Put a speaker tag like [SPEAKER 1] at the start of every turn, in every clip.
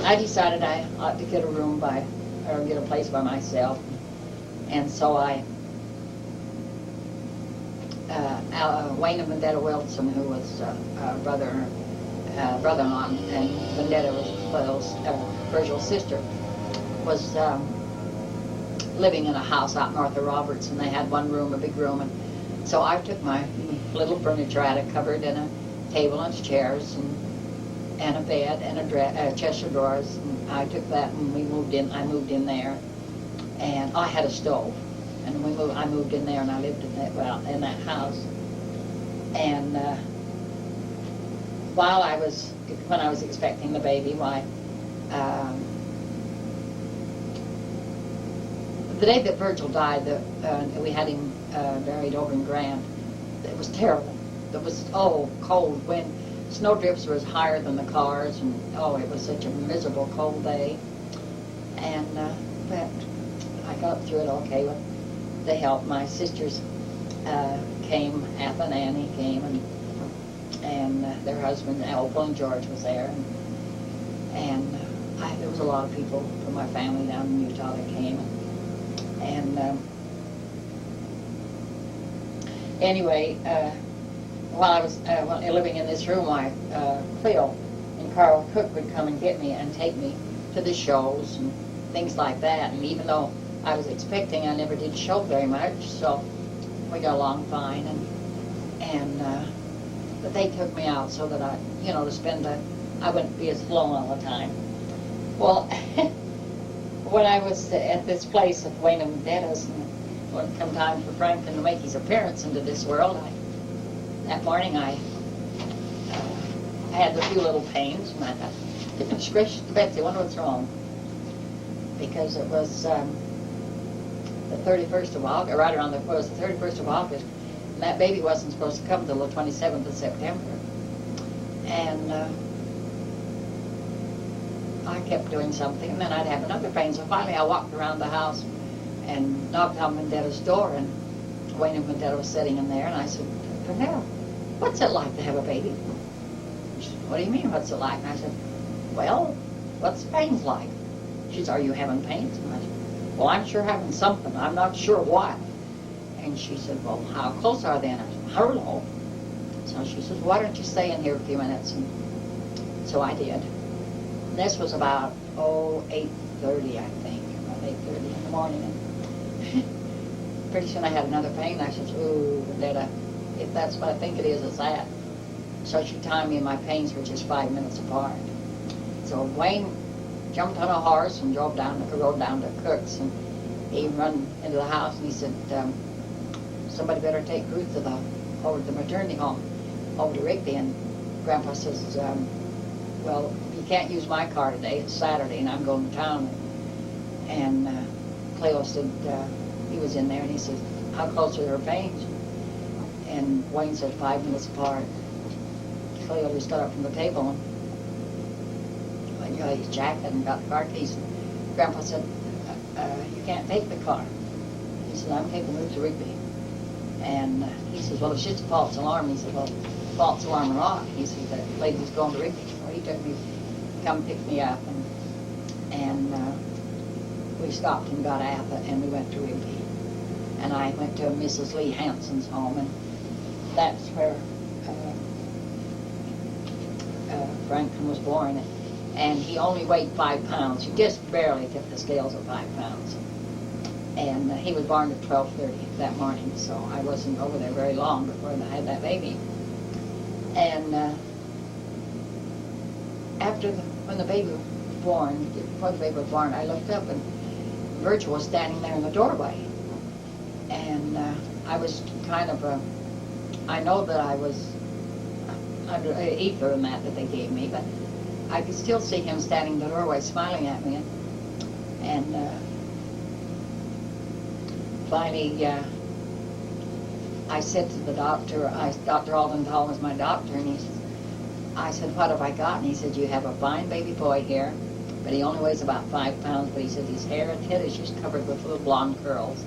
[SPEAKER 1] I decided I ought to get a room or get a place by myself. And so Wayne and Vendetta Wilson, who was brother-in-law, and Vendetta was Virgil's sister, was living in a house out north of Roberts, and they had one room, a big room. And so I took my little furniture, I had a cupboard and a table and chairs and a bed and a chest of drawers. And I took that and we moved in. I moved in there, and I had a stove, and I moved in there and I lived in that house. And when I was expecting the baby, the day that Virgil died, we had him buried over in Grand. It was terrible. It was cold wind. Snowdrifts were higher than the cars, and it was such a miserable cold day. And but I got through it okay with the help. My sisters came, Atha and Annie came, and their husband Opal and George was there, and there was a lot of people from my family down in Utah that came. And anyway, while I was living in this room, Cleo and Carl Cook would come and get me and take me to the shows and things like that. And even though I was expecting, I never did show very much, so we got along fine. But they took me out so that I wouldn't be as alone all the time. Well. When I was at this place at Wayne and Vendetta's, and when it come time for Franklin to make his appearance into this world, that morning I had a few little pains, and I thought, goodness gracious, Betsy, I wonder what's wrong. Because it was the 31st of August, right around the 31st of August, and that baby wasn't supposed to come until the 27th of September. And I kept doing something, and then I'd have another pain. So finally I walked around the house and knocked on Vendetta's door, and Wayne and Vendetta was sitting in there, and I said, Vendetta, what's it like to have a baby? She said, what do you mean, what's it like? And I said, well, what's the pains like? She said, are you having pains? And I said, well, I'm sure having something. I'm not sure what. And she said, well, how close are they? And I said, I don't know. So she said, why don't you stay in here a few minutes? And so I did. This was about 8:30, I think, about 8:30 in the morning. And pretty soon I had another pain. I said, ooh, Vendetta, if that's what I think it is, it's that. So she timed me, and my pains were just 5 minutes apart. So Wayne jumped on a horse and rode down to Cook's, and he run into the house, and he said, somebody better take Ruth over to the maternity home, over to Rigby. And Grandpa says, well, you can't use my car today. It's Saturday, and I'm going to town. And Cleo said, he was in there, and he said, how close are her pains? And Wayne said, 5 minutes apart. Cleo just got up from the table and got his jacket and got the car keys. Grandpa said, you can't take the car. He said, I'm taking Ruth to Rigby. And he says, well, it's just a false alarm. He said, well, false alarm or not. He said, the lady was going to Rigby. So he took me, come pick me up, and we stopped and got Atha, and we went to Rigby. And I went to Mrs. Lee Hanson's home, and that's where Franklin was born. And he only weighed 5 pounds. He just barely tipped the scales at 5 pounds. And he was born at 12:30 that morning, so I wasn't over there very long before I had that baby. And when the baby was born, before the baby was born, I looked up, and Virgil was standing there in the doorway. And I was kind of I know that I was under ether in that they gave me, but I could still see him standing in the doorway smiling at me. And finally, I said to the doctor, Dr. Aldenthal was my doctor, and I said, what have I got? And he said, you have a fine baby boy here, but he only weighs about 5 pounds, but he said his hair and head is just covered with little blonde curls.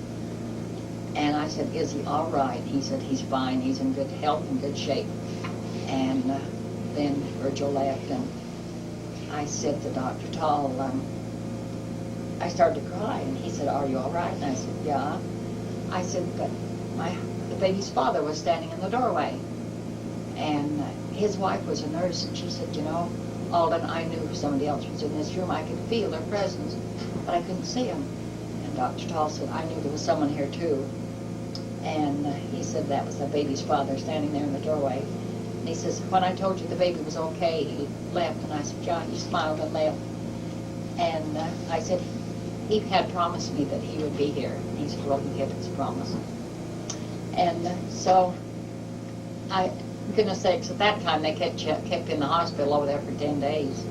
[SPEAKER 1] And I said, is he all right? He said, he's fine, he's in good health and good shape. And then Virgil left, and I said to Dr. Tall, I started to cry, and he said, "Are you all right?" And I said, "Yeah." I said, "But the baby's father was standing in the doorway, and his wife was a nurse, and she said, you know, Alden, I knew somebody else was in this room. I could feel their presence, but I couldn't see them." And Dr. Tall said, "I knew there was someone here too." And he said that was the baby's father standing there in the doorway. And he says, "When I told you the baby was okay, he left." And I said, "Yeah." He smiled and left. And I said, he had promised me that he would be here. And he said, "Well, he kept his promise." And so I'm going to say, because at that time they kept in the hospital over there for 10 days.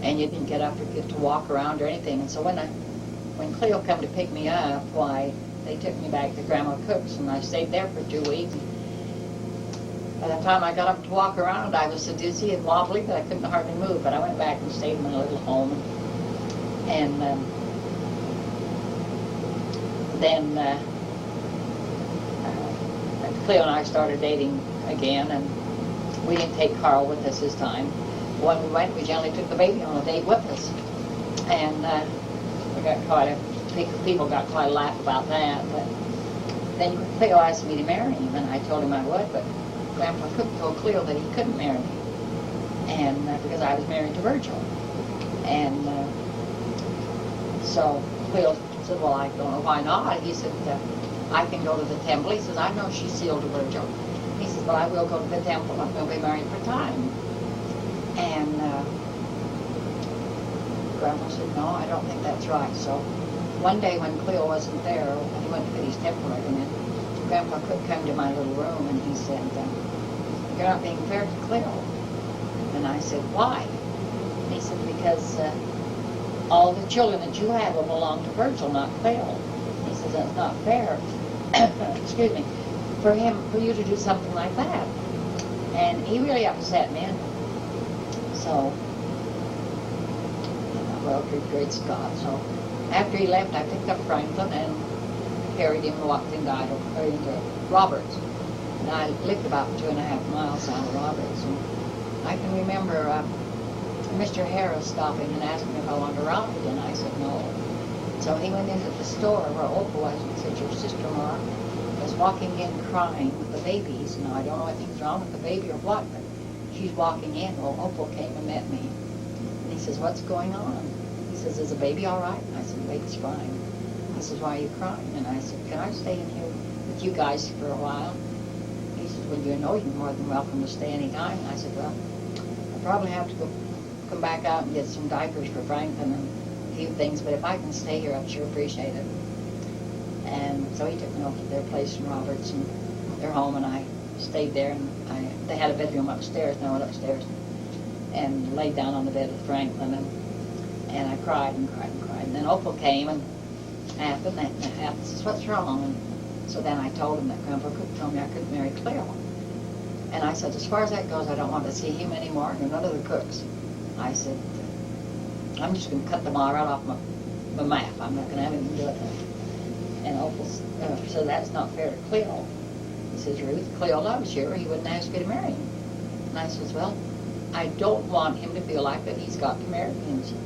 [SPEAKER 1] And you didn't get up or get to walk around or anything. And so when Cleo come to pick me up, why, they took me back to Grandma Cook's, and I stayed there for 2 weeks. By the time I got up to walk around, I was so dizzy and wobbly that I couldn't hardly move. But I went back and stayed in my little home. And then Cleo and I started dating again, and we didn't take Carl with us this time. When we went, we generally took the baby on a date with us. And we got people got quite a laugh about that. But then Cleo asked me to marry him, and I told him I would, but Grandpa Cook told Cleo that he couldn't marry me, and because I was married to Virgil. And so Cleo said, "Well, I don't know why not." He said, "I can go to the temple." He says, "I know she's sealed to Virgil." He says, "But I will go to the temple. I'm going to be married for time." And Grandpa said, "No, I don't think that's right." So one day when Cleo wasn't there, when he went to get his temple regimen, Grandpa Cook came to my little room and he said, "You're not being fair to Cleo." And I said, "Why?" And he said, "Because all the children that you have will belong to Virgil, not Cleo." He says, "That's not fair." Excuse me, for you to do something like that. And he really upset me. So, well, great Scott. So after he left, I picked up Franklin and carried him and walked into Roberts. And I lived about 2.5 miles out of Roberts. And I can remember Mr. Harris stopping and asking if I wanted to ride, and I said no. So he went into the store where Opal was and said, "Your sister-in-law was walking in crying with the babies." Now, I don't know if anything's wrong with the baby or what, but she's walking in. Well, Opal came and met me. And he says, "What's going on?" He says, "Is the baby all right?" And I said, "The baby's fine." He says, "Why are you crying?" And I said, "Can I stay in here with you guys for a while?" He says, "Well, you know you're more than welcome to stay any time." And I said, "Well, I'll probably have to come back out and get some diapers for Franklin and a few things, but if I can stay here, I'd sure appreciate it." And so he took me over to their place in Roberts and their home, and I stayed there. And they had a bedroom upstairs, and I went upstairs and laid down on the bed with Franklin, and I cried and cried and cried. And then Opal came and says, "What's wrong?" And so then I told him that Grandpa Cook told me I couldn't marry Cleo. And I said, "As far as that goes, I don't want to see him anymore, and none of the cooks." I said, "I'm just going to cut them all right off my map. I'm not going to have anything to do with it." And Opal said, "That's not fair to Cleo." He says, "Ruth, Cleo loves you, or he wouldn't ask you to marry him." And I says, "Well, I don't want him to feel like that he's got to marry me." And she said,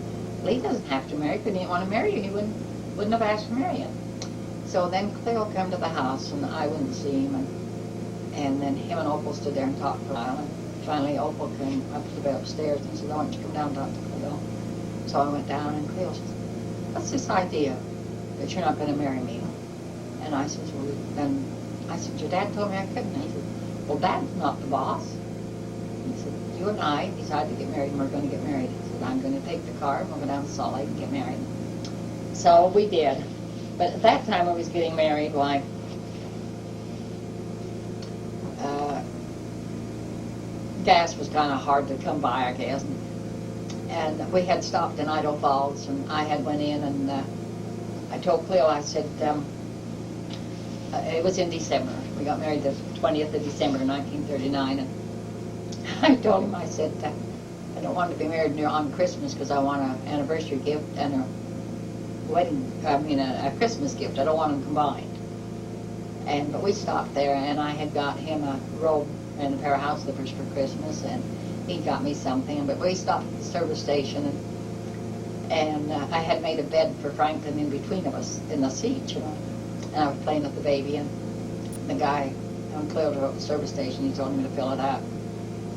[SPEAKER 1] "Well, he doesn't have to marry you. If he didn't want to marry you, he wouldn't have asked to marry you." So then Cleo came to the house, and I wouldn't see him. And then him and Opal stood there and talked for a while. And finally, Opal came up to the bed upstairs and said, "I want you to come down and talk to Cleo." So I went down, and Cleo said, "What's this idea that you're not going to marry me?" And I said, "Well, then," I said, "Your dad told me I couldn't." And he said, "Well, Dad's not the boss." He said, "You and I decided to get married, and we're going to get married." He said, "I'm going to take the car, and we'll go down to Salt Lake and get married." So we did. But at that time I was getting married, why, gas was kind of hard to come by, I guess. And we had stopped in Idaho Falls, and I had went in, and I told Cleo, I said, it was in December. We got married the 20th of December, 1939. And I told him, I said, I don't want to be married on Christmas because I want an anniversary gift and a Christmas gift. I don't want them combined. But we stopped there, and I had got him a robe and a pair of house slippers for Christmas, and he got me something. But we stopped at the service station, and I had made a bed for Franklin in between of us in the seat, you know. And I was playing with the baby, and the guy on Cleo at the service station, he told me to fill it out.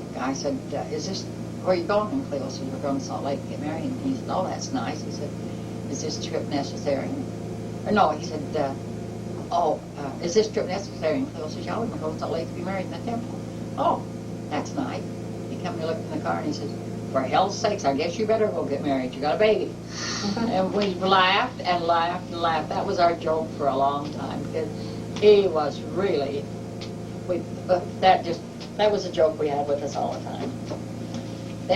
[SPEAKER 1] The guy said, is this, where are you going? And Cleo said, we're going to Salt Lake to get married. And he said, oh, that's nice. He said, is this trip necessary? Or no, he said, is this trip necessary? And Cleo said, yeah, we're going to Salt Lake to be married in the temple. Oh, that's nice. He come and looked in the car, and he said, for hell's sakes, I guess you better go get married. You got a baby. And we laughed and laughed and laughed. That was our joke for a long time, because he was really, that was a joke we had with us all the time.